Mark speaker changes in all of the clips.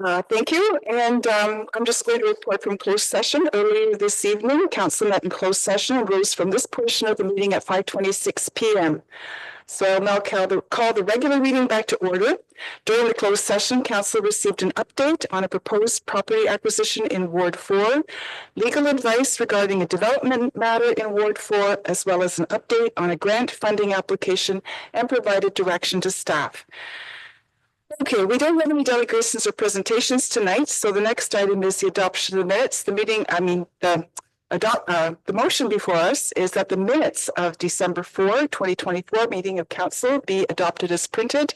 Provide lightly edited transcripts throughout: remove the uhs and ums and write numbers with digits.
Speaker 1: Thank you. And I'm just going to report from closed session. Earlier this evening, council met in closed session and rose from this portion of the meeting at 5:26 p.m. So I'll now call the regular meeting back to order. During the closed session, council received an update on a proposed property acquisition in Ward 4, legal advice regarding a development matter in Ward 4, as well as an update on a grant funding application, and provided direction to staff. Okay, we don't have any delegations or presentations tonight, so the next item is the adoption of the minutes. The motion before us is that the minutes of December 4, 2024 meeting of council be adopted as printed.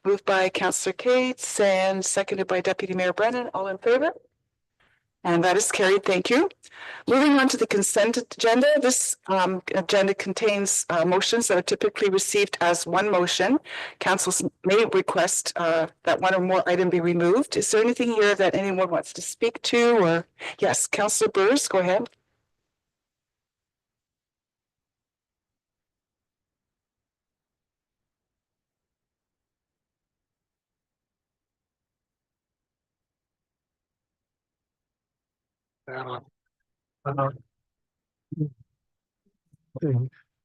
Speaker 1: Moved by Councillor Cates and seconded by Deputy Mayor Brennan. All in favor? And that is carried. Thank you. Moving on to the consent agenda. This agenda contains motions that are typically received as one motion. Councils may request that one or more item be removed. Is there anything here that anyone wants to speak to? Or yes, Councillor Burrs, go ahead.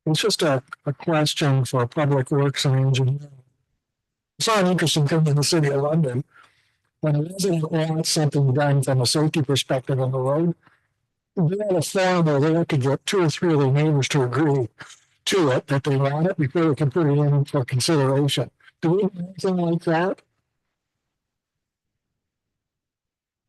Speaker 2: It's just a question for Public Works and Engineering. I saw an interesting thing in the city of London. When a resident wants something done from a safety perspective on the road, they have a form where they have to get 2 or 3 of their neighbors to agree to it, that they want it before they can put it in for consideration. Do we do anything like that?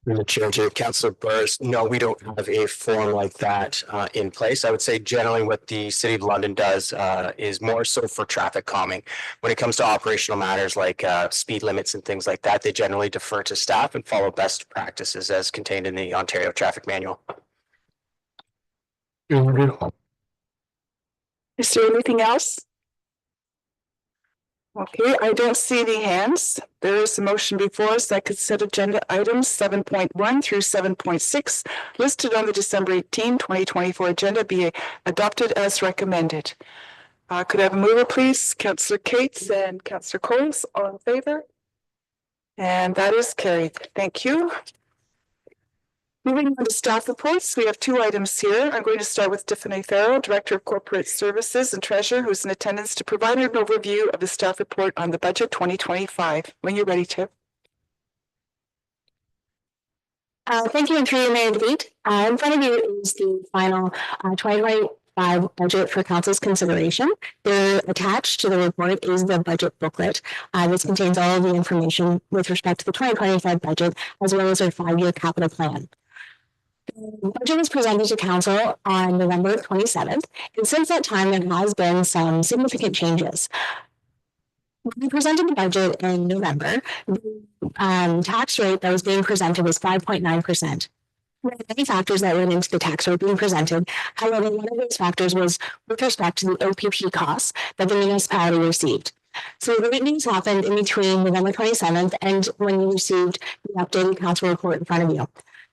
Speaker 3: In the chair to Councillor Burrs, no, we don't have a form like that in place. I would say generally what the City of London does is more so for traffic calming. When it comes to operational matters like speed limits and things like that, they generally defer to staff and follow best practices as contained in the Ontario Traffic Manual.
Speaker 1: Is there anything else? Okay, I don't see any hands. There is a motion before us that consent agenda items 7.1 through 7.6 listed on the December 18, 2024 agenda be adopted as recommended. Could I have a mover, please? Councillor Cates and Councillor Coles, all in favor? And that is carried. Thank you. Moving on to staff reports, we have 2 items here. I'm going to start with Tiffany Farrell, Director of Corporate Services and Treasurer, who's in attendance to provide an overview of the staff report on the budget 2025. When you're ready, Tiff.
Speaker 4: Thank you, and through Mayor Lead. In front of you is the final 2025 budget for council's consideration. They're attached to the report is the budget booklet. This contains all of the information with respect to the 2025 budget, as well as our 5-year capital plan. The budget was presented to council on November 27th, and since that time, there has been some significant changes. When we presented the budget in November, the tax rate that was being presented was 5.9%. There are many factors that went into the tax rate being presented. However, one of those factors was with respect to the OPP costs that the municipality received. So the meetings happened in between November 27th and when you received the updated council report in front of you.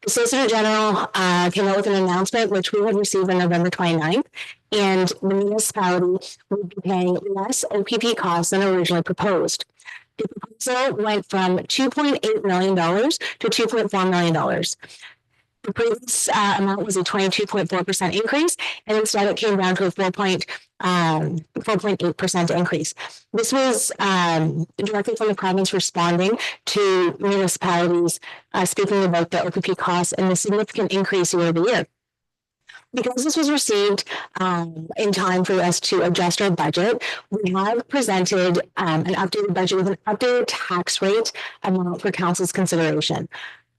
Speaker 4: The Solicitor General came out with an announcement, which we had received on November 29th, and the municipality would be paying less OPP costs than originally proposed. The proposal went from $2.8 million to $2.4 million. The previous amount was a 22.4% increase, and instead it came down to a 4.8% increase. This was directly from the province responding to municipalities speaking about the OPP costs and the significant increase year over year. Because this was received in time for us to adjust our budget, we have presented an updated budget with an updated tax rate amount for council's consideration.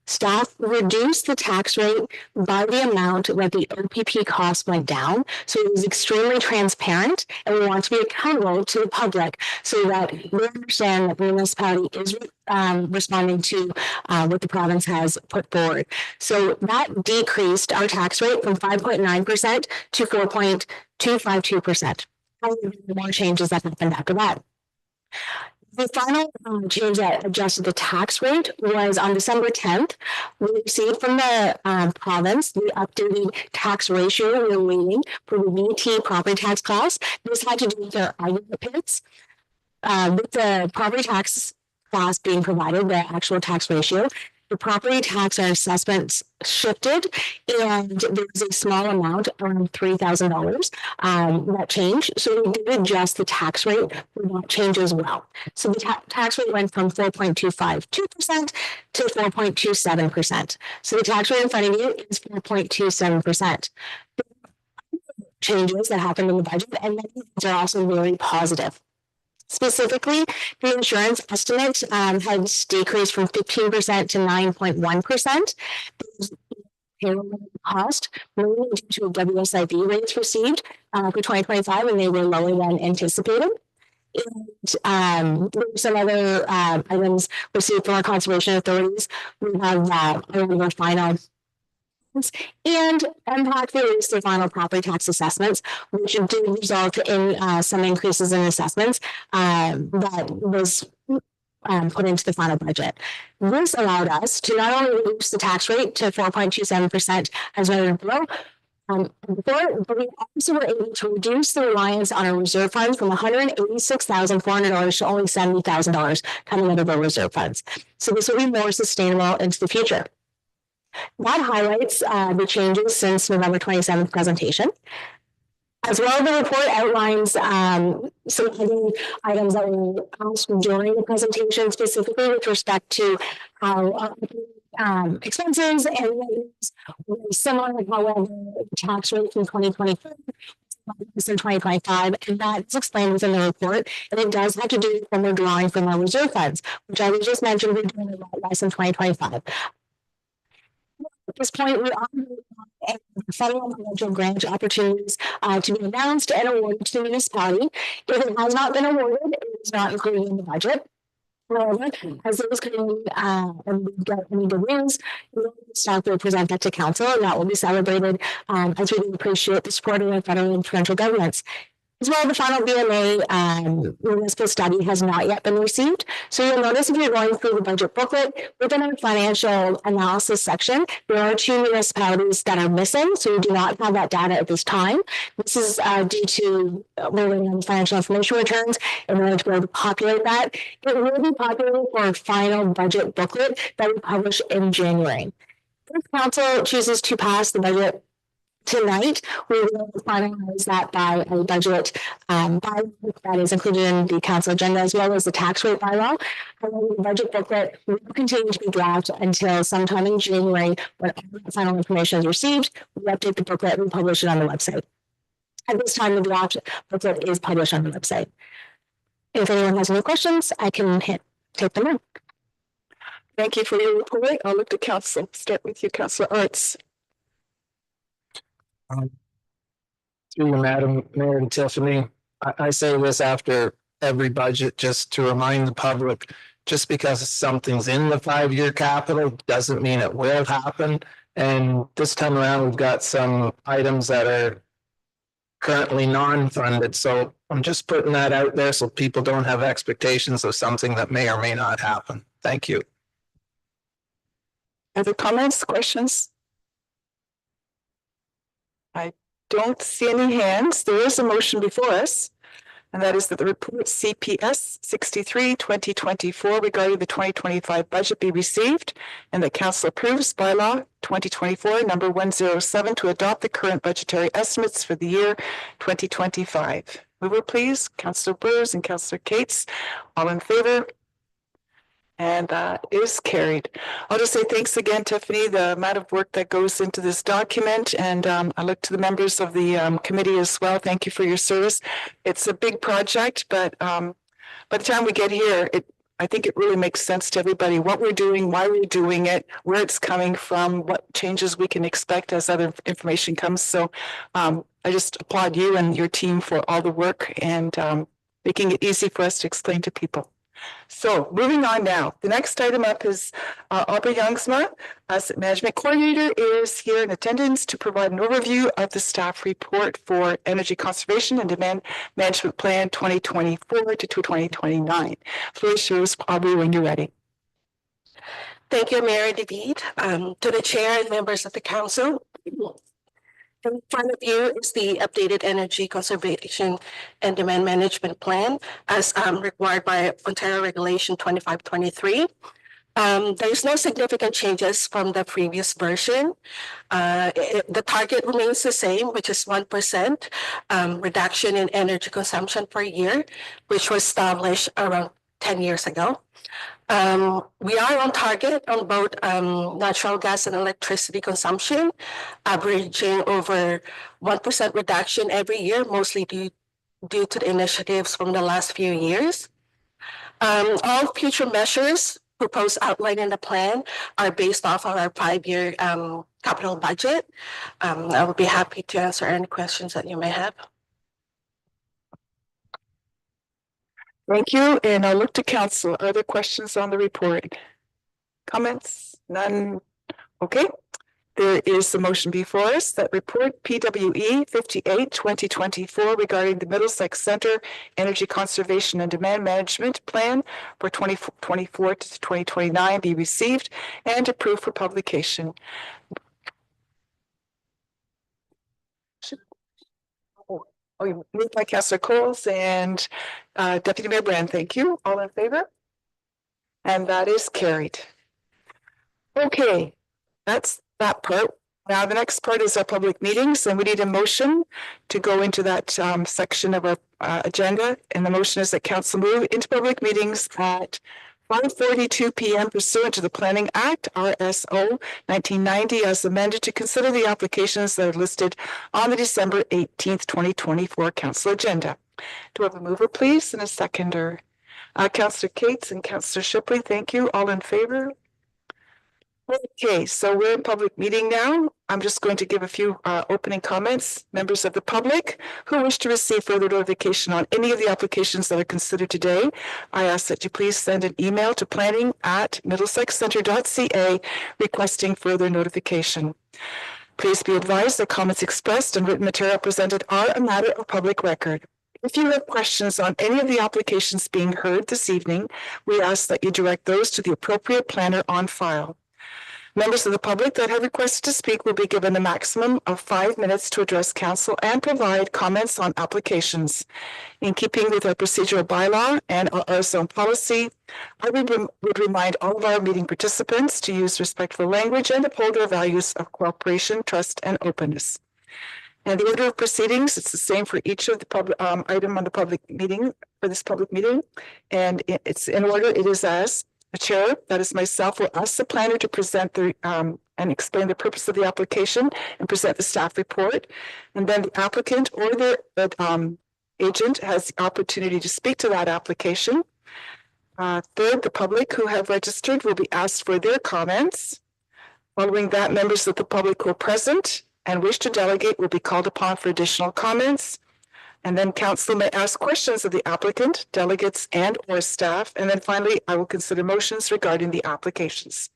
Speaker 4: Staff reduced the tax rate by the amount that the OPP cost went down. So it was extremely transparent, and we want to be accountable to the public so that we understand that the municipality is responding to what the province has put forward. So that decreased our tax rate from 5.9% to 4.252%. More changes that happened after that. The final change that adjusted the tax rate was on December 10th. We received from the province the updated tax ratio we were waiting for the VT property tax class. This had to do with our aggregate pits. With the property tax class being provided, the actual tax ratio, the property tax or assessments shifted, and there was a small amount, around $3,000, that changed. So we did adjust the tax rate for that change as well. So the tax rate went from 4.252% to 4.27%. So the tax rate in front of you is 4.27%. Changes that happened in the budget, and these are also very positive. Specifically, the insurance estimate has decreased from 15% to 9.1%. Payroll cost mainly due to WSIB rates received for 2025, and they were lower than anticipated. And there were some other items received from our conservation authorities. We have our final and impact released the final property tax assessments, which did result in some increases in assessments that was put into the final budget. This allowed us to not only reduce the tax rate to 4.27% as noted below, but we also were able to reduce the reliance on our reserve funds from $186,400 to only $70,000 coming out of our reserve funds. So this will be more sustainable into the future. That highlights the changes since November 27th presentation. As well, the report outlines some other items that were asked during the presentation, specifically with respect to how expenses and revenues were similar, however, the tax rate from 2024 in 2025, and that is explained within the report, and it does have to do with when we're drawing from our reserve funds, which I just mentioned we're doing a lot less in 2025. At this point, we are federal and provincial grant opportunities to be announced and awarded to the municipality. If it has not been awarded, it is not included in the budget. However, as those come in and we get any good news, staff will present that to council, and that will be celebrated as we appreciate the support of the federal and provincial governments. As well, the final BMA municipal study has not yet been received. So you'll notice if you're going through the budget booklet, within our financial analysis section, there are 2 municipalities that are missing. So we do not have that data at this time. This is due to waiting on financial information returns in order to be able to populate that. It will be populated for our final budget booklet that we publish in January. If council chooses to pass the budget tonight, we will finalize that by a budget bylaw that is included in the council agenda, as well as the tax rate bylaw. The budget booklet will continue to be drafted until sometime in January, when all the final information is received. We update the booklet and publish it on the website. At this time, the draft booklet is published on the website. If anyone has any questions, I can take them in.
Speaker 1: Thank you for your report. I'll look to council. Start with you, Councillor Arts.
Speaker 5: Through you, Madam Mayor and Tiffany, I say this after every budget just to remind the public, just because something's in the 5-year capital doesn't mean it will happen. And this time around, we've got some items that are currently non-funded. So I'm just putting that out there so people don't have expectations of something that may or may not happen. Thank you.
Speaker 1: Other comments, questions? I don't see any hands. There is a motion before us, and that is that the report CPS 63/2024 regarding the 2025 budget be received, and that council approves bylaw 2024 number 107 to adopt the current budgetary estimates for the year 2025. Mover, please. Councillor Burrs and Councillor Cates, all in favor? And that is carried. I'll just say thanks again, Tiffany, the amount of work that goes into this document. And I look to the members of the committee as well. Thank you for your service. It's a big project, but by the time we get here, I think it really makes sense to everybody what we're doing, why we're doing it, where it's coming from, what changes we can expect as other information comes. So I just applaud you and your team for all the work and making it easy for us to explain to people. So moving on now, the next item up is Aubrey Youngsma, Asset Management Coordinator, is here in attendance to provide an overview of the staff report for Energy Conservation and Demand Management Plan 2024 to 2029. Floor is yours, Aubrey, when you're ready.
Speaker 6: Thank you, Mayor David. To the chair and members of the council. In front of you is the updated Energy Conservation and Demand Management Plan as required by Ontario Regulation 2523. There's no significant changes from the previous version. The target remains the same, which is 1% reduction in energy consumption per year, which was established around 10 years ago. We are on target on both natural gas and electricity consumption, averaging over 1% reduction every year, mostly due to the initiatives from the last few years. All future measures proposed outlined in the plan are based off of our 5-year capital budget. I will be happy to answer any questions that you may have.
Speaker 1: Thank you, and I'll look to council. Are there questions on the report? Comments? None? Okay. There is a motion before us that report PWE 58/2024 regarding the Middlesex Center Energy Conservation and Demand Management Plan for 2024 to 2029 be received and approved for publication. Moved by Councillor Coles and Deputy Mayor Brand. Thank you. All in favor? And that is carried. Okay, that's that part. Now the next part is our public meetings, and we need a motion to go into that section of our agenda. And the motion is that council move into public meetings at 5:42 p.m. pursuant to the Planning Act, RSO 1990, as amended, to consider the applications that are listed on the December 18th, 2024 council agenda. Do I have a mover, please, and a seconder? Councillor Cates and Councillor Shipley, thank you. All in favor? Okay, so we're in public meeting now. I'm just going to give a few opening comments. Members of the public who wish to receive further notification on any of the applications that are considered today, I ask that you please send an email to planning@middlesexcenter.ca requesting further notification. Please be advised that comments expressed and written material presented are a matter of public record. If you have questions on any of the applications being heard this evening, we ask that you direct those to the appropriate planner on file. Members of the public that have requested to speak will be given a maximum of 5 minutes to address council and provide comments on applications. In keeping with our procedural bylaw and our zone policy, I would remind all of our meeting participants to use respectful language and uphold our values of cooperation, trust, and openness. And the order of proceedings, it's the same for each of the public item on the public meeting, for this public meeting. And it's in order, it is as the chair, that is myself, will ask the planner to present the and explain the purpose of the application and present the staff report. And then the applicant or the agent has the opportunity to speak to that application. Third, the public who have registered will be asked for their comments. Following that, members of the public who are present and wish to delegate will be called upon for additional comments. And then council may ask questions of the applicant, delegates, and or staff. And then finally, I will consider motions regarding the applications.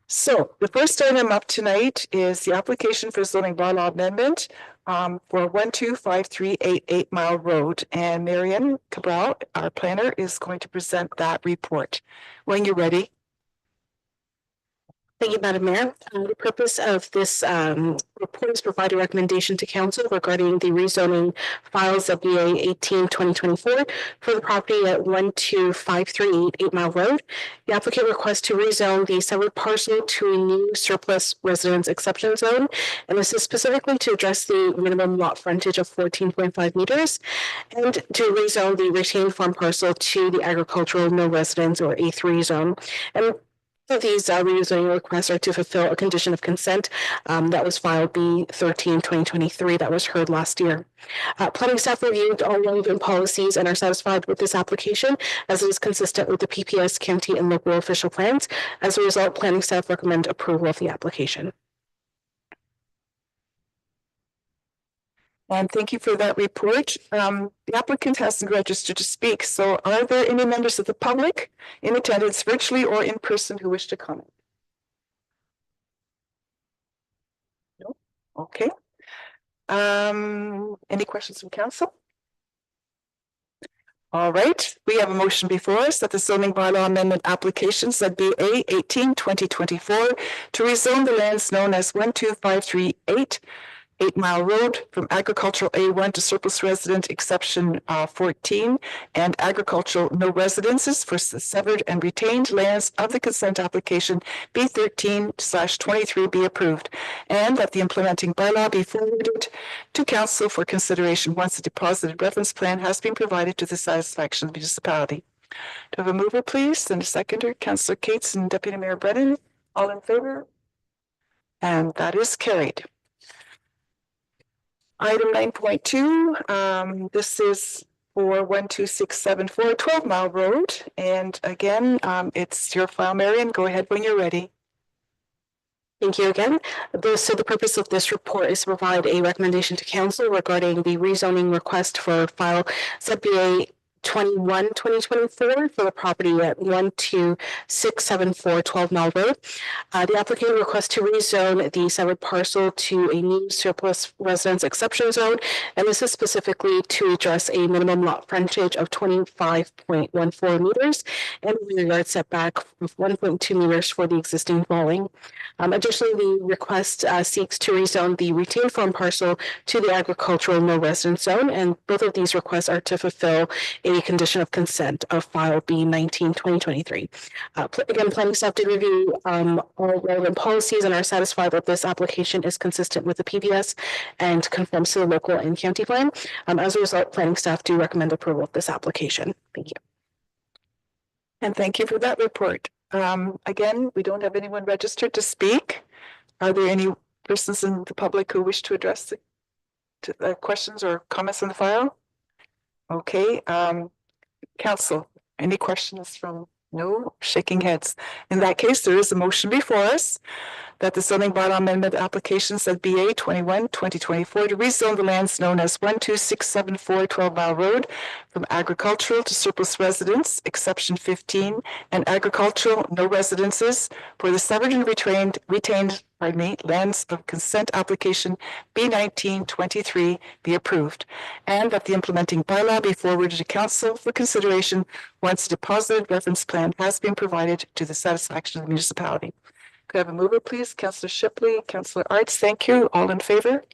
Speaker 1: So the first item up tonight is the application for zoning bylaw amendment for 125388 Mile Road. And Marian Cabral, our planner, is going to present that report. When you're ready.
Speaker 4: Thank you, Madam Mayor. The purpose of this report is to provide a recommendation to council regarding the rezoning files of BA 18/2024 for the property at 125388 Mile Road. The applicant requests to rezone the separate parcel to a new surplus residence exception zone, and this is specifically to address the minimum lot frontage of 14.5 meters and to rezone the retained farm parcel to the agricultural no residence or A3 zone. And these rezoning requests are to fulfill a condition of consent that was filed B13/2023 that was heard last year. Planning staff reviewed all relevant policies and are satisfied with this application as it is consistent with the PPS county and local official plans. As a result, planning staff recommend approval of the application.
Speaker 1: And thank you for that report. The applicant hasn't registered to speak. So are there any members of the public in attendance virtually or in person who wish to comment? No? Okay. Any questions from council? All right, we have a motion before us that the zoning bylaw amendment applications that BA 18/2024 to rezone the lands known as 125388 8 Mile Road from agricultural A1 to surplus resident exception 14, and agricultural no residences for severed and retained lands of the consent application B13/23 be approved, and that the implementing bylaw be forwarded to council for consideration once a deposited reference plan has been provided to the satisfaction of the municipality. Do I have a mover, please, and a seconder? Councillor Cates and Deputy Mayor Brennan. All in favor? And that is carried. Item 9.2, this is for 12674 12 Mile Road. And again, it's your file, Marion. Go ahead when you're ready.
Speaker 4: Thank you again. So the purpose of this report is to provide a recommendation to council regarding the rezoning request for file ZBA 21/2024 for the property at 12674 12 Mile Road. The applicant requests to rezone the severed parcel to a new surplus residence exception zone, and this is specifically to address a minimum lot frontage of 25.14 meters and a rear yard setback of 1.2 meters for the existing dwelling. Additionally, the request seeks to rezone the retained farm parcel to the agricultural no residence zone, and both of these requests are to fulfill a condition of consent of file B19/2023. Again, planning staff did review all relevant policies and are satisfied that this application is consistent with the PBS and conforms to the local and county plan. As a result, planning staff do recommend approval of this application. Thank you.
Speaker 1: And thank you for that report. Again, we don't have anyone registered to speak. Are there any persons in the public who wish to address the questions or comments on the file? Okay, council, any questions from? No, shaking heads. In that case, there is a motion before us that the zoning bylaw amendment application ZBA 21/2024 to rezone the lands known as 12674 12 Mile Road from agricultural to surplus residence, exception 15, and agricultural no residences for the severed and retained lands of consent application B19/23 be approved, and that the implementing bylaw be forwarded to council for consideration once a deposited reference plan has been provided to the satisfaction of the municipality. Could I have a mover, please? Councillor Shipley, Councillor Arts, thank you. All in favor?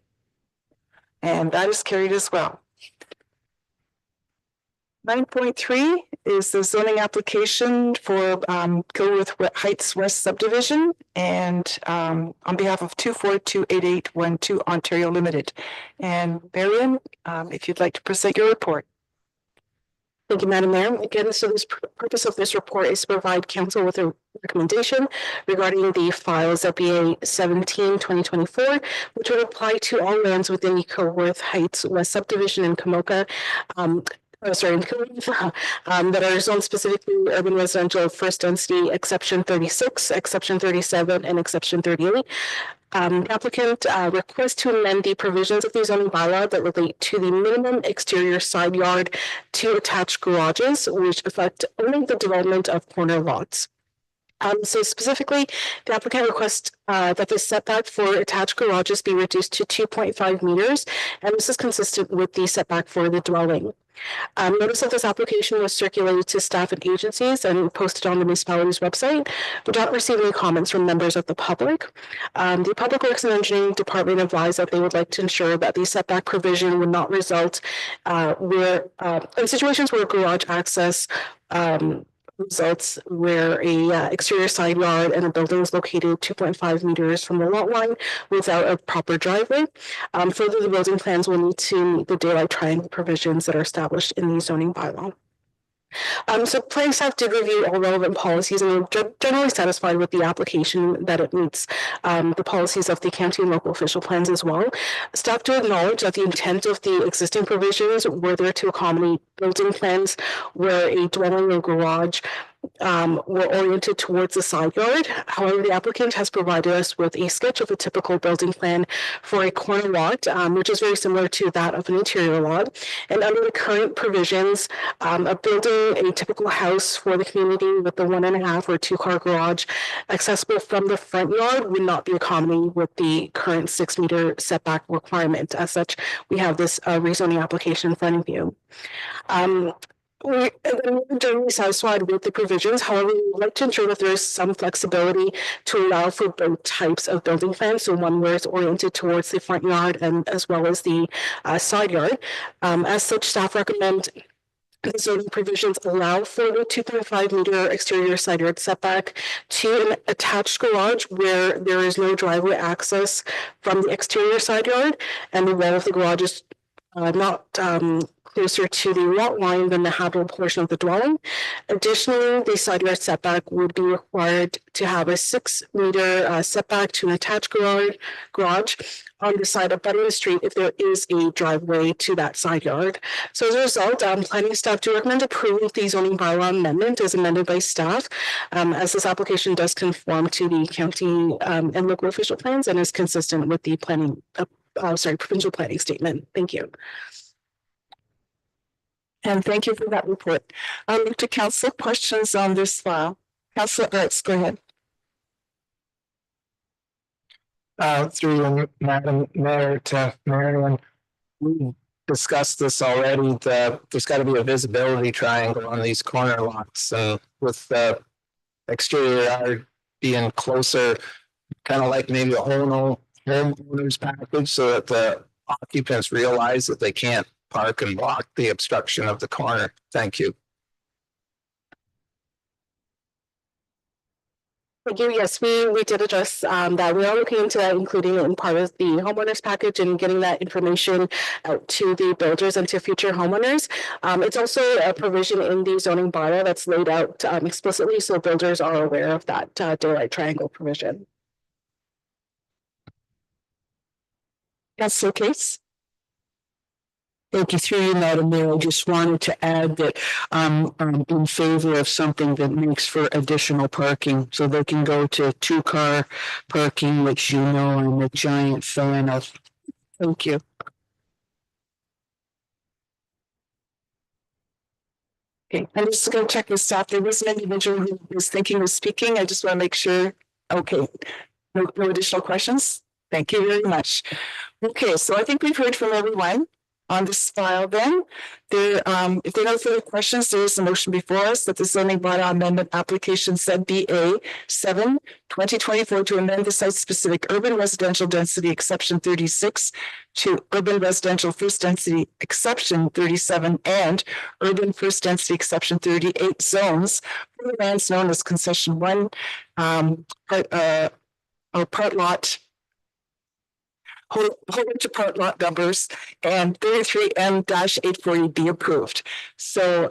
Speaker 1: And that is carried as well. 9.3 is the zoning application for Gilworth Heights West subdivision, and on behalf of 2428812 Ontario Limited. And Marion, if you'd like to present your report.
Speaker 4: Thank you, Madam Mayor. Again, so the purpose of this report is to provide council with a recommendation regarding the file ZBA 17/2024, which would apply to all lands within the Gilworth Heights West subdivision in Kamoka. That are zoned specifically urban residential first density exception 36, exception 37, and exception 38. The applicant requests to amend the provisions of the zoning bylaw that relate to the minimum exterior side yard to attached garages, which affect only the development of corner lots. So specifically, the applicant requests that the setback for attached garages be reduced to 2.5 meters, and this is consistent with the setback for the dwelling. Notice of this application was circulated to staff and agencies and posted on the municipality's website. We don't receive any comments from members of the public. The Public Works and Engineering Department advised that they would like to ensure that the setback provision would not result in situations where garage access results where a exterior side yard and a building is located 2.5 meters from the lot line without a proper driveway. Further, the building plans will need to meet the daylight triangle provisions that are established in the zoning bylaw. So planning staff did review all relevant policies and are generally satisfied with the application that it meets the policies of the county and local official plans as well. Staff do acknowledge that the intent of the existing provisions were there to accommodate building plans where a dwelling or garage were oriented towards the side yard. However, the applicant has provided us with a sketch of a typical building plan for a corner lot, which is very similar to that of an interior lot. And under the current provisions, building a typical house for the community with the 1.5 or 2 car garage accessible from the front yard would not be accommodated with the current 6 meter setback requirement. As such, we have this rezoning application in front of you.
Speaker 6: We are generally satisfied with the provisions. However, we would like to ensure that there is some flexibility to allow for both types of building plans. So one where it's oriented towards the front yard and as well as the side yard. As such, staff recommend the zoning provisions allow for the 2.5 meter exterior side yard setback to an attached garage where there is no driveway access from the exterior side yard, and the wall of the garage is not closer to the lot line than the habitable portion of the dwelling. Additionally, the side yard setback would be required to have a 6 meter setback to an attached garage on the side abutting the street if there is a driveway to that side yard. So as a result, planning staff do recommend approval of the zoning bylaw amendment as amended by staff, as this application does conform to the county and local official plans and is consistent with the provincial planning statement. Thank you.
Speaker 1: And thank you for that report. I'll move to council questions on this file. Councilor Ertz, go ahead.
Speaker 5: Through you, Madam Mayor, to Marion, we discussed this already. There's got to be a visibility triangle on these corner lots, and with the exterior yard being closer, kind of like maybe a homeowner's package, so that the occupants realize that they can't park and block the obstruction of the corner. Thank you.
Speaker 6: Thank you. Yes, we did address that. We are looking into that, including it in part of the homeowners package and getting that information out to the builders and to future homeowners. It's also a provision in the zoning bylaw that's laid out explicitly, so builders are aware of that daylight triangle provision.
Speaker 1: Councilor Case.
Speaker 7: Thank you. Through you, Madam Mayor, I just wanted to add that I'm in favor of something that makes for additional parking, so they can go to 2-car parking, which you know I'm a giant fan of. Thank you.
Speaker 1: Okay, I'm just going to check with staff. There was an individual who was thinking of speaking. I just want to make sure. Okay, no additional questions. Thank you very much. Okay, so I think we've heard from everyone on this file then. If there are no further questions, there is a motion before us that the zoning bylaw amendment application ZBA 7/2024 to amend the site-specific urban residential density exception 36 to urban residential first density exception 37 and urban first density exception 38 zones for the lands known as concession 1 or part lot. Whole bunch of part lot numbers and 33M-840 be approved. So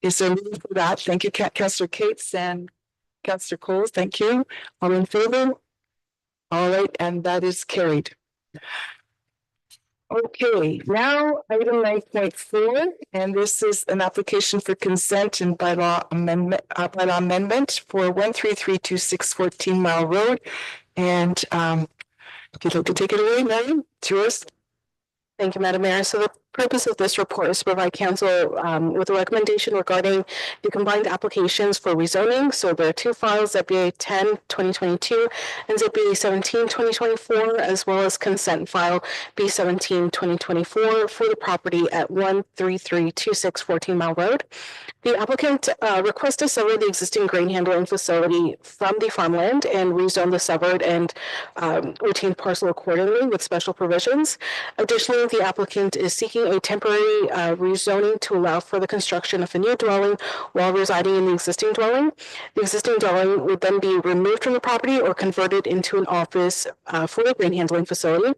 Speaker 1: is there a need for that? Thank you, Councillor Cates and Councillor Coles. Thank you. All in favor? All right, and that is carried. Okay, now item 9.4, and this is an application for consent and bylaw amendment for 13326 14 Mile Road. And if you'd like to take it away, Marion, it's yours.
Speaker 6: Thank you, Madam Mayor. So the purpose of this report is to provide council with a recommendation regarding the combined applications for rezoning. So there are two files, ZBA 10/2022 and ZBA 17/2024, as well as consent file B17/2024 for the property at 13326 14 Mile Road. The applicant requests to sever the existing grain handling facility from the farmland and rezone the severed and retained parcel accordingly with special provisions. Additionally, the applicant is seeking a temporary rezoning to allow for the construction of a new dwelling while residing in the existing dwelling. The existing dwelling would then be removed from the property or converted into an office for the grain handling facility.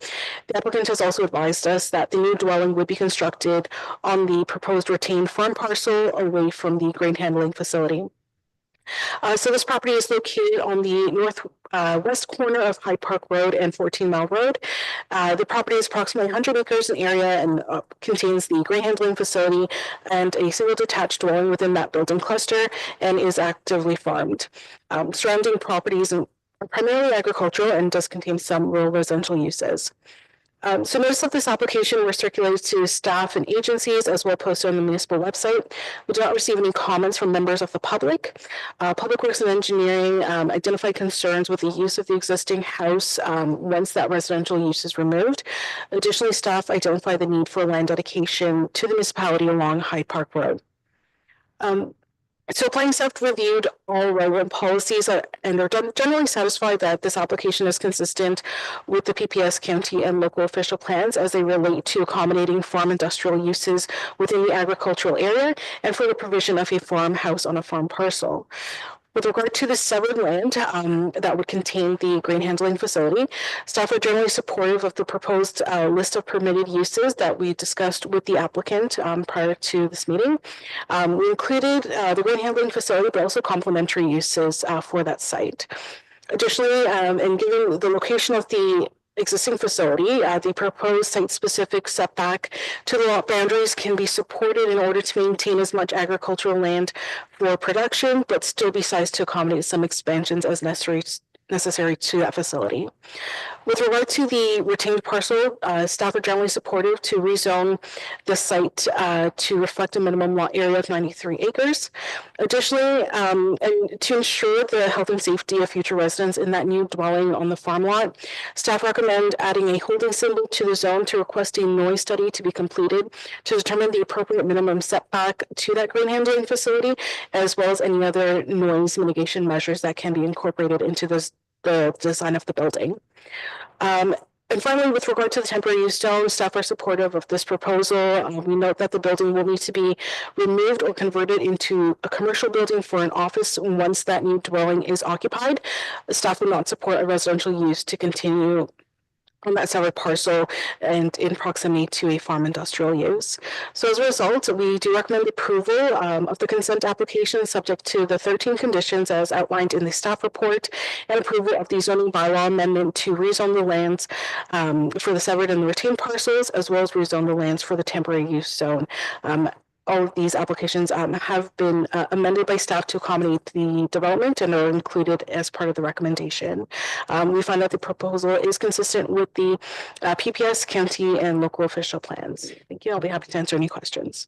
Speaker 6: The applicant has also advised us that the new dwelling would be constructed on the proposed retained farm parcel away from the grain handling facility. So this property is located on the northwest corner of Hyde Park Road and 14 Mile Road. The property is approximately 100 acres in area and contains the grain handling facility and a single detached dwelling within that building cluster and is actively farmed. Surrounding properties are primarily agricultural and does contain some rural residential uses. So notice of this application were circulated to staff and agencies as well posted on the municipal website. We did not receive any comments from members of the public. Public Works and Engineering identified concerns with the use of the existing house once that residential use is removed. Additionally, staff identified the need for land dedication to the municipality along Hyde Park Road.
Speaker 4: So planning staff reviewed all relevant policies and are generally satisfied that this application is consistent with the PPS county and local official plans as they relate to accommodating farm industrial uses within the agricultural area and for the provision of a farmhouse on a farm parcel. With regard to the severed land that would contain the grain handling facility, staff are generally supportive of the proposed list of permitted uses that we discussed with the applicant prior to this meeting. We included the grain handling facility, but also complementary uses for that site. Additionally, and given the location of the existing facility, the proposed site-specific setback to the lot boundaries can be supported in order to maintain as much agricultural land for production, but still be sized to accommodate some expansions as necessary to that facility. With regard to the retained parcel, staff are generally supportive to rezone the site to reflect a minimum lot area of 93 acres. Additionally, and to ensure the health and safety of future residents in that new dwelling on the farm lot, staff recommend adding a holding symbol to the zone to request a noise study to be completed to determine the appropriate minimum setback to that grain handling facility, as well as any other noise mitigation measures that can be incorporated into the design of the building. And finally, with regard to the temporary use zone, staff are supportive of this proposal. We note that the building will need to be removed or converted into a commercial building for an office once that new dwelling is occupied. Staff will not support a residential use to continue on that separate parcel and in proximity to a farm industrial use. So as a result, we do recommend approval of the consent application subject to the 13 conditions as outlined in the staff report and approval of the zoning bylaw amendment to rezone the lands for the severed and the retained parcels, as well as rezone the lands for the temporary use zone. All of these applications have been amended by staff to accommodate the development and are included as part of the recommendation. We find that the proposal is consistent with the PPS, county, and local official plans. Thank you. I'll be happy to answer any questions.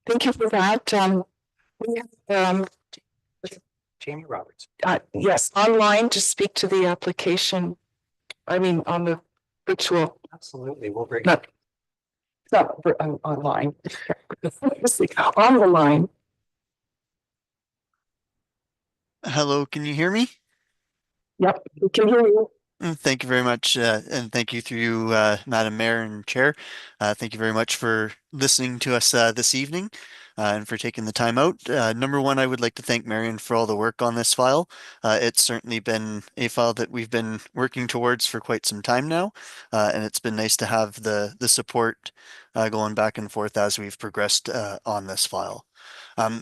Speaker 1: Thank you for that. We have,
Speaker 3: Jamie Roberts.
Speaker 1: yes, online to speak to the application. I mean, on the virtual,
Speaker 3: Absolutely. We'll bring.
Speaker 1: not online. On the line.
Speaker 8: Hello, can you hear me?
Speaker 1: Yep, we can hear you.
Speaker 8: Thank you very much, and thank you through you, Madam Mayor and Chair. Thank you very much for listening to us this evening and for taking the time out. Number one, I would like to thank Marion for all the work on this file. It's certainly been a file that we've been working towards for quite some time now, and it's been nice to have the support going back and forth as we've progressed on this file.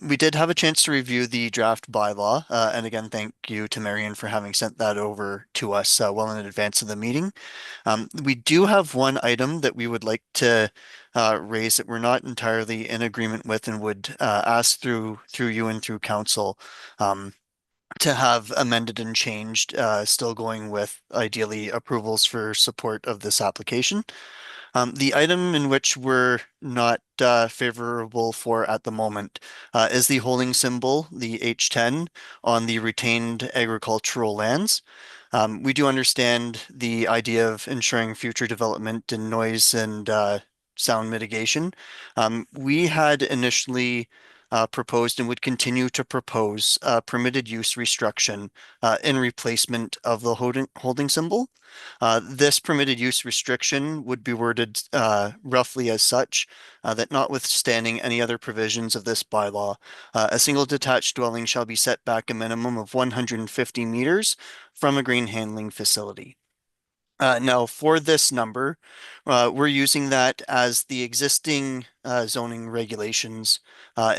Speaker 8: We did have a chance to review the draft bylaw, and again, thank you to Marion for having sent that over to us well in advance of the meeting. We do have one item that we would like to raise that we're not entirely in agreement with and would ask through you and through council to have amended and changed, still going with ideally approvals for support of this application. The item in which we're not favorable for at the moment is the holding symbol, the H10, on the retained agricultural lands. We do understand the idea of ensuring future development in noise and sound mitigation. We had initially proposed and would continue to propose permitted use restriction in replacement of the holding symbol. This permitted use restriction would be worded roughly as such that notwithstanding any other provisions of this bylaw, a single detached dwelling shall be set back a minimum of 150 meters from a grain handling facility. Now, for this number, we're using that as the existing zoning regulations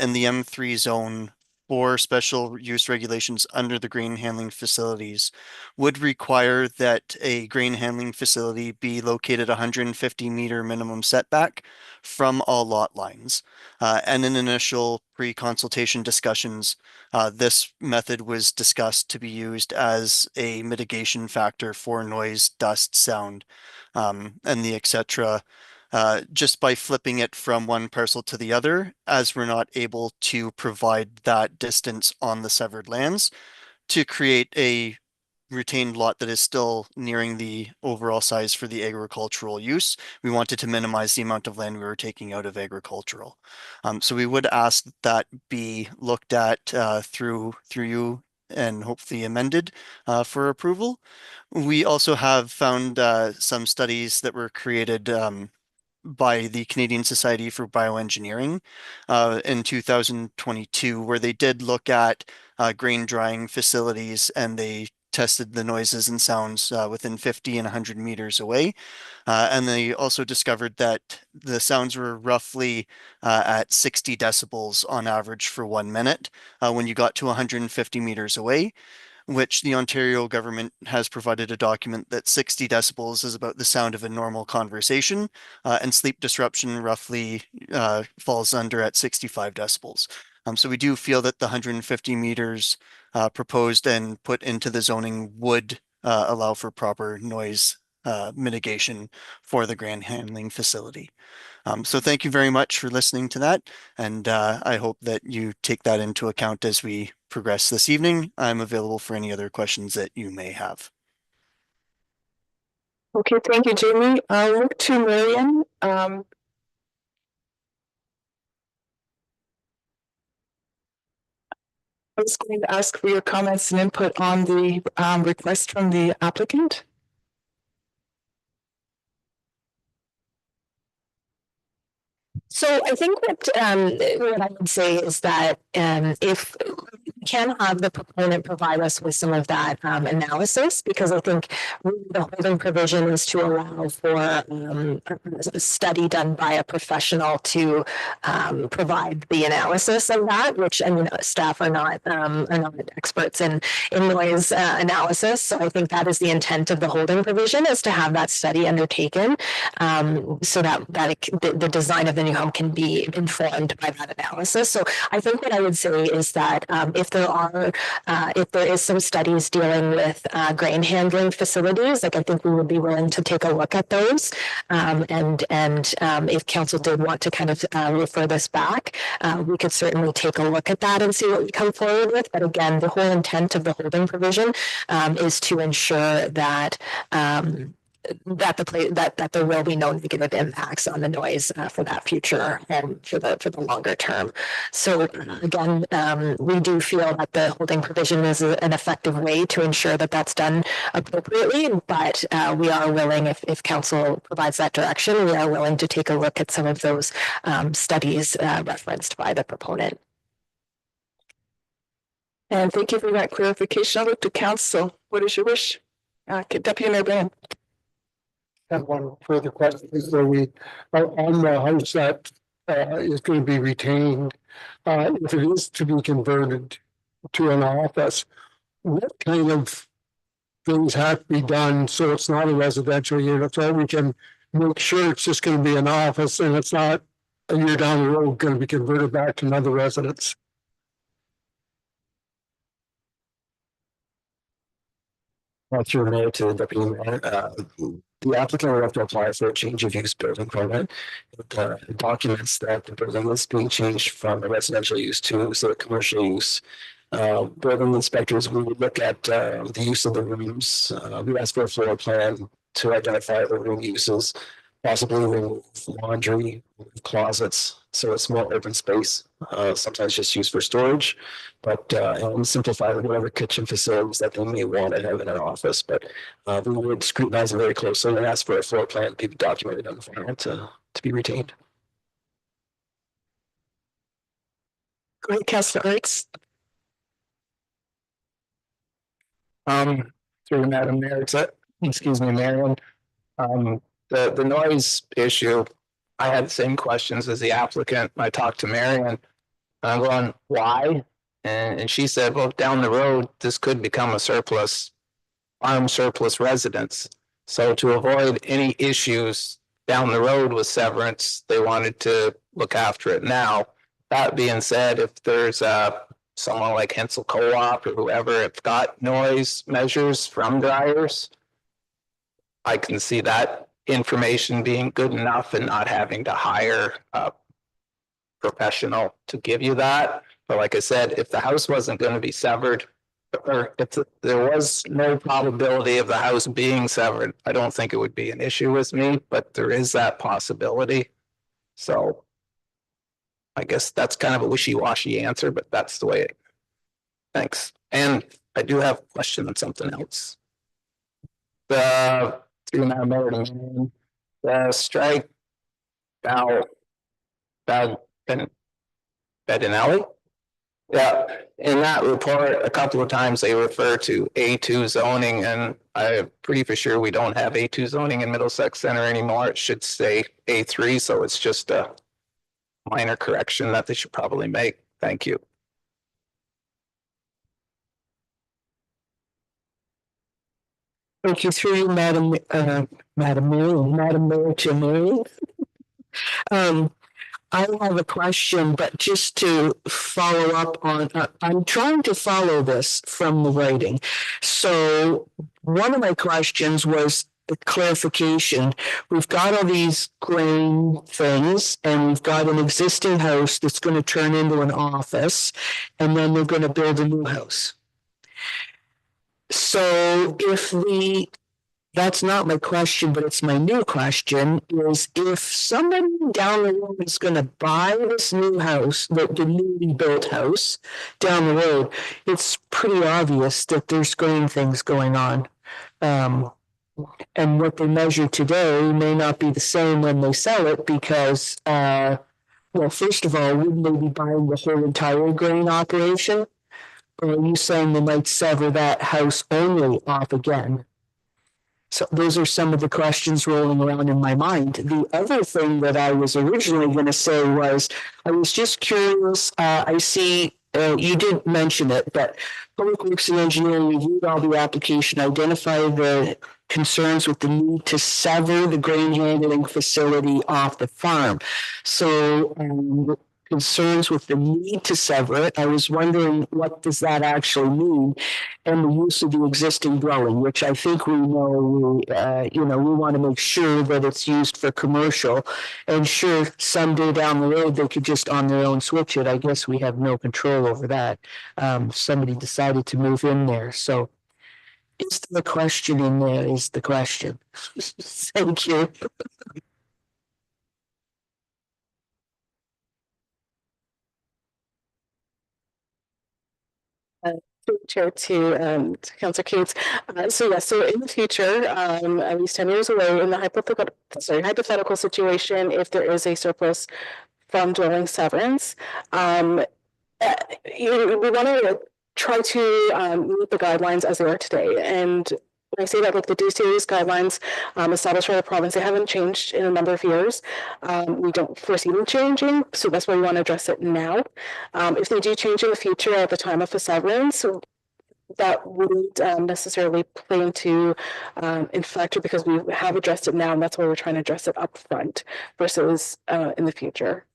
Speaker 8: in the M3 zone for special use regulations under the grain handling facilities would require that a grain handling facility be located 150-meter minimum setback from all lot lines. And in initial pre-consultation discussions, this method was discussed to be used as a mitigation factor for noise, dust, sound, and the etc. Just by flipping it from one parcel to the other, as we're not able to provide that distance on the severed lands to create a retained lot that is still nearing the overall size for the agricultural use. We wanted to minimize the amount of land we were taking out of agricultural. So we would ask that be looked at through you and hopefully amended for approval. We also have found some studies that were created by the Canadian Society for Bioengineering in 2022, where they did look at grain drying facilities and they tested the noises and sounds within 50 and 100 meters away. And they also discovered that the sounds were roughly at 60 decibels on average for 1 minute when you got to 150 meters away, which the Ontario government has provided a document that 60 decibels is about the sound of a normal conversation, and sleep disruption roughly falls under at 65 decibels. So we do feel that the 150 meters proposed and put into the zoning would allow for proper noise mitigation for the grain handling facility. So thank you very much for listening to that. And I hope that you take that into account as we progress this evening. I'm available for any other questions that you may have.
Speaker 1: Okay, thank you, Jamie. I'll look to Marion. I was going to ask for your comments and input on the request from the applicant.
Speaker 4: So I think what I would say is that if we can have the proponent provide us with some of that analysis, because I think really the holding provision is to allow for a study done by a professional to provide the analysis of that, which I mean staff are not experts in noise analysis. So I think that is the intent of the holding provision, is to have that study undertaken so that the design of the new home can be informed by that analysis. So I think what I would say is that if there is some studies dealing with grain handling facilities, like I think we would be willing to take a look at those. And if council did want to kind of refer this back, we could certainly take a look at that and see what we come forward with. But again, the whole intent of the holding provision is to ensure that that there will be no negative impacts on the noise for that future home for the longer term. So again, we do feel that the holding provision is an effective way to ensure that that's done appropriately. But we are willing, if council provides that direction, we are willing to take a look at some of those studies referenced by the proponent.
Speaker 1: And thank you for that clarification. I'll look to council. What is your wish? Deputy Mayor Brennan.
Speaker 2: Have one further question. So we on the house that is going to be retained, if it is to be converted to an office, what kind of things have to be done so it's not a residential unit? So we can make sure it's just going to be an office and it's not a year down the road going to be converted back to another residence.
Speaker 3: Through mayor to the deputy mayor, the applicant will have to apply for a change of use building permit. It documents that the building is being changed from a residential use to a commercial use. Building inspectors will look at the use of the rooms. We ask for a floor plan to identify the room uses, possibly remove laundry, closets, so it's more open space. Sometimes just used for storage, but and simplify whatever kitchen facilities that they may want to have in an office. But we would scrutinize it very closely and ask for a floor plan to be documented on the file to be retained.
Speaker 1: Great, Councilor Arts.
Speaker 5: Through Madam Mayor, excuse me, Marion. The noise issue, I had the same questions as the applicant. I talked to Marion, and I'm going, why? And she said, well, down the road, this could become a surplus residence. So to avoid any issues down the road with severance, they wanted to look after it now. That being said, if there's someone like Hensel Co-op or whoever, it's got noise measures from dryers, I can see that information being good enough and not having to hire a professional to give you that. But like I said, if the house wasn't going to be severed, or if there was no probability of the house being severed, I don't think it would be an issue with me, but there is that possibility. So I guess that's kind of a wishy-washy answer, but that's the way it. Thanks. And I do have a question on something else. The the strike out Bedinelli. Yeah, in that report, a couple of times they refer to A2 zoning, and I'm pretty for sure we don't have A2 zoning in Middlesex Center anymore. It should say A3, so it's just a minor correction that they should probably make. Thank you.
Speaker 7: Thank you through you, Madam Mayor to Mary. I have a question, but just to follow up on, I'm trying to follow this from the writing. So one of my questions was the clarification. We've got all these grain things and we've got an existing house that's going to turn into an office, and then they're going to build a new house. So that's not my question, but it's my new question, is if somebody down the road is going to buy this new house, the newly built house down the road, it's pretty obvious that there's grain things going on. And what they measure today may not be the same when they sell it because, well, first of all, wouldn't they be buying the whole entire grain operation? Or are you saying they might sever that house only off again? So those are some of the questions rolling around in my mind. The other thing that I was originally going to say was, I was just curious. I see you did mention it, but Public Works and Engineering reviewed all the application, identified the concerns with the need to sever the grain handling facility off the farm. So concerns with the need to sever it. I was wondering, what does that actually mean? And the use of the existing dwelling, which I think we know, we want to make sure that it's used for commercial. And sure, someday down the road, they could just on their own switch it. I guess we have no control over that. Somebody decided to move in there. So is the question in there is the question. Thank you.
Speaker 6: Chair to Councillor Cates. So in the future, at least 10 years away, in the hypothetical situation, if there is a surplus from dwelling severance, we want to try to meet the guidelines as they are today. And when I say that, like the D-series guidelines established by the province, they haven't changed in a number of years. We don't foresee them changing, so that's why we want to address it now. If they do change in the future at the time of the severance, that wouldn't necessarily play into in factor because we have addressed it now, and that's why we're trying to address it up front versus in the future,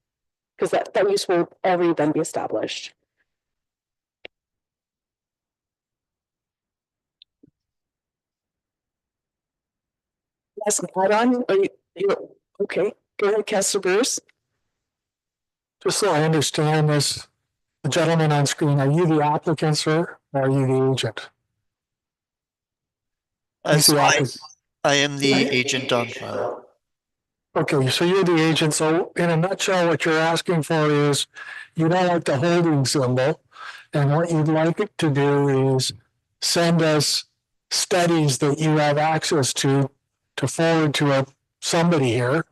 Speaker 6: because that use will already then be established.
Speaker 1: Yes, add on. Are you okay? Go ahead, Councillor Bruce.
Speaker 2: Just so I understand this, the gentleman on screen, are you the applicant, sir, or are you the agent?
Speaker 8: So I am the agent on file.
Speaker 2: Okay, so you're the agent. So in a nutshell, what you're asking for is you don't like the holding symbol. And what you'd like it to do is send us studies that you have access to forward to somebody here,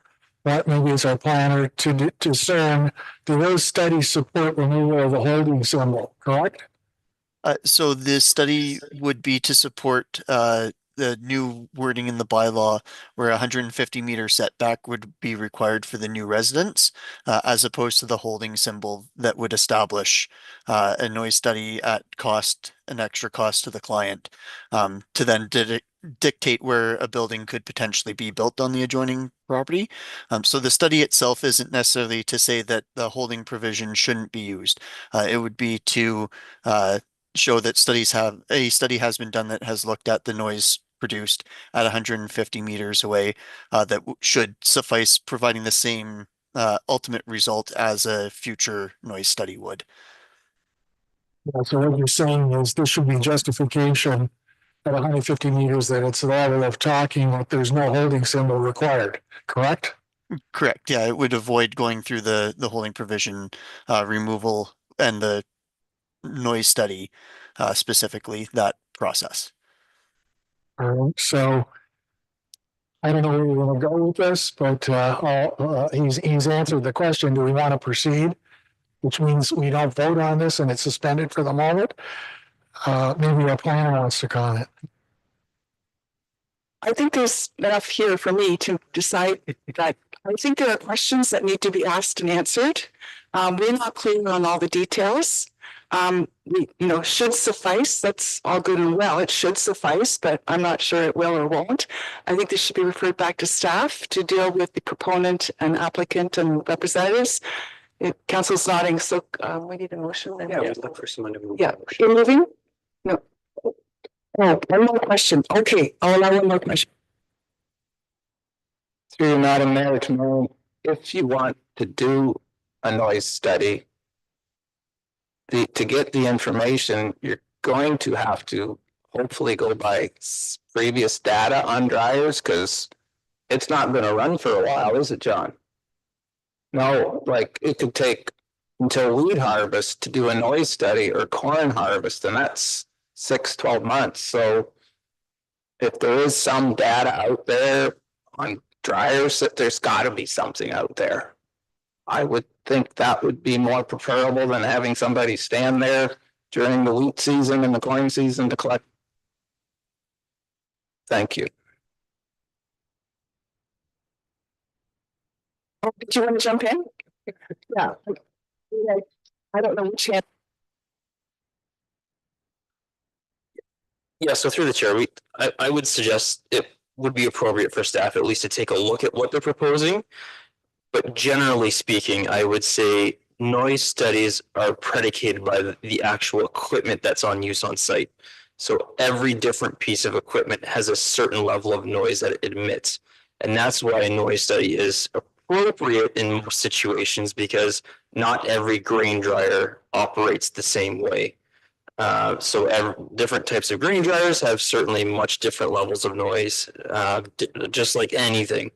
Speaker 2: that maybe is our planner, to discern, do those studies support removal of the holding symbol, correct?
Speaker 8: So the study would be to support the new wording in the bylaw where 150-meter setback would be required for the new residence, as opposed to the holding symbol that would establish a noise study at an extra cost to the client, to then dictate where a building could potentially be built on the adjoining property. So the study itself isn't necessarily to say that the holding provision shouldn't be used. It would be to show that a study has been done that has looked at the noise produced at 150 meters away, that should suffice, providing the same ultimate result as a future noise study would.
Speaker 2: Yeah, so what you're saying is this should be justification at 150 meters that it's a level of talking that there's no holding symbol required, correct?
Speaker 8: Correct. Yeah, it would avoid going through the holding provision removal and the noise study specifically, that process.
Speaker 2: So I don't know where we want to go with this, but he's answered the question. Do we want to proceed? Which means we don't vote on this and it's suspended for the moment. Maybe our planner wants to comment.
Speaker 1: I think there's enough here for me to decide that I think there are questions that need to be asked and answered. We're not clear on all the details. Should suffice. That's all good and well. It should suffice, but I'm not sure it will or won't. I think this should be referred back to staff to deal with the proponent and applicant and representatives. Council's nodding, so we need a motion.
Speaker 3: Yeah, we'd look for someone to move.
Speaker 1: Yeah, you're moving? No. Oh, one more question. Okay, I'll allow one more question.
Speaker 5: Through Madam Mayor, tomorrow, if you want to do a noise study, to get the information, you're going to have to hopefully go by previous data on dryers, because it's not going to run for a while, is it, John? No, like it could take until wheat harvest to do a noise study or corn harvest, and that's 12 months. So if there is some data out there on dryers, that there's got to be something out there. I would think that would be more preferable than having somebody stand there during the wheat season and the corn season to collect. Thank you.
Speaker 1: Oh, did you want to jump in? Yeah. I don't know which hand.
Speaker 3: Yeah, so through the chair, I would suggest it would be appropriate for staff at least to take a look at what they're proposing. But generally speaking, I would say noise studies are predicated by the actual equipment that's on use on site. So every different piece of equipment has a certain level of noise that it emits. And that's why a noise study is appropriate in most situations, because not every grain dryer operates the same way. Different types of grain dryers have certainly much different levels of noise, just like anything.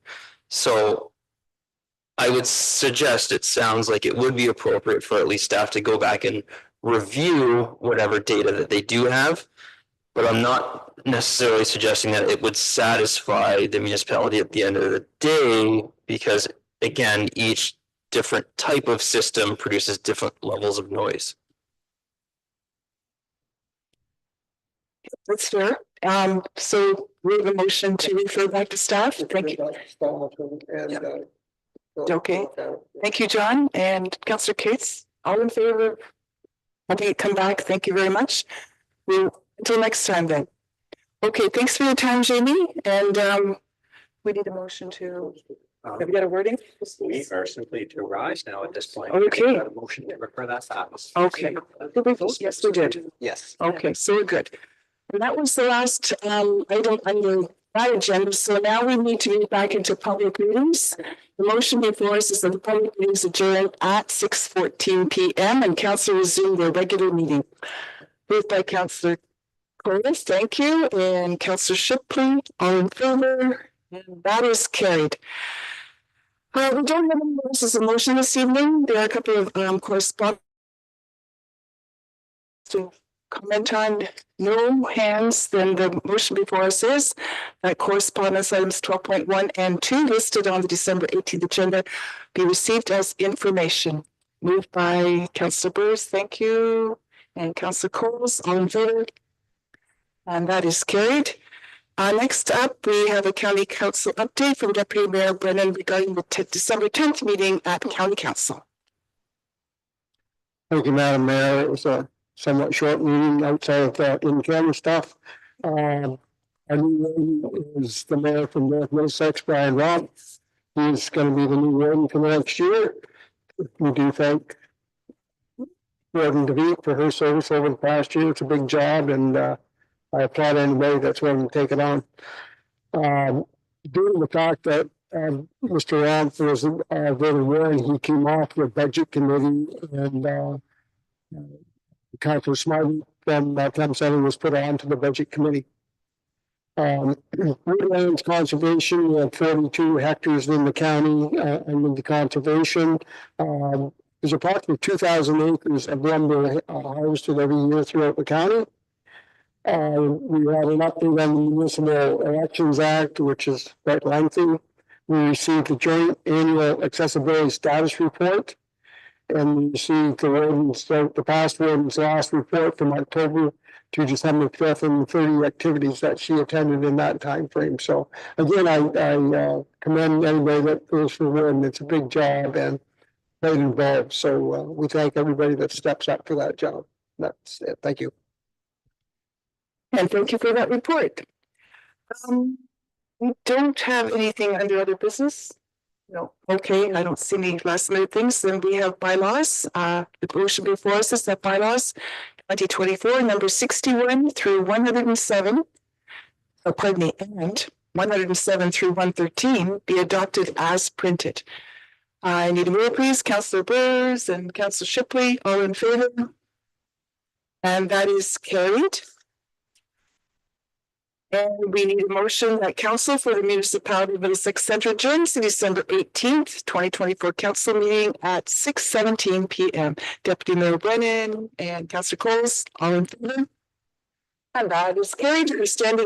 Speaker 3: So I would suggest, it sounds like it would be appropriate for at least staff to go back and review whatever data that they do have. But I'm not necessarily suggesting that it would satisfy the municipality at the end of the day, because again, each different type of system produces different levels of noise.
Speaker 1: That's fair. So we have a motion to refer back to staff. Thank you. Okay. Thank you, John and Councillor Cates. All in favor of having it come back? Thank you very much. Until next time then. Okay, thanks for your time, Jamie. And we need a motion to, have you got a wording?
Speaker 9: We are simply to rise now at this point.
Speaker 1: Okay.
Speaker 9: A motion to refer that back.
Speaker 1: Okay. Did we vote? Yes, we did.
Speaker 9: Yes.
Speaker 1: Okay, so we're good. And that was the last item under that agenda. So now we need to move back into public meetings. The motion before us is that the public meetings adjourn at 6:14 p.m. and council resume their regular meeting. Moved by Councillor Corliss, thank you, and Councillor Shipley, all in favor, and that is carried. We don't have any notices of motion this evening. There are a couple of correspondence to comment on. No hands, then the motion before us is that correspondence items 12.1 and 2 listed on the December 18th agenda be received as information. Moved by Councillor Burrs, thank you, and Councillor Coles, all in favor. And that is carried. Next up, we have a County Council update from Deputy Mayor Brennan regarding the December 10th meeting at County Council.
Speaker 2: Thank you, Madam Mayor. It was a somewhat short meeting outside of in-camera stuff. Our new warden is the mayor from North Middlesex, Brian Robb. He's going to be the new warden for next year. We do thank Warden DeVete for her service over the past year. It's a big job, and I applaud anybody that's willing to take it on. Due to the fact that Mr. Robb was very warned, he came off the budget committee and Councilor Smarty from Chem Center was put on to the budget committee. Woodlands conservation, we have 42 hectares in the county under the conservation. There's approximately 2,000 acres of lumber harvested every year throughout the county. We had an update on the Municipal Elections Act, which is quite lengthy. We received the joint annual accessibility status report. And we received the past warden's last report from October to December 5th and the 30 activities that she attended in that time frame. So again, I commend anybody that goes for warden. It's a big job and quite involved. So we thank everybody that steps up for that job. That's it. Thank you.
Speaker 1: And thank you for that report. We don't have anything under other business. No, okay, I don't see any last minute things. Then we have bylaws. The motion before us is that bylaws 2024, number 61 through 107. Oh, pardon me, and 107 through 113 be adopted as printed. I need a move, please. Councillor Burrs and Councillor Shipley, all in favor? And that is carried. And we need a motion that council for the municipality of Middlesex Centre adjourns to December 18th, 2024 council meeting at 6:17 p.m. Deputy Mayor Brennan and Councillor Coles, all in favor? And that is carried. We're standing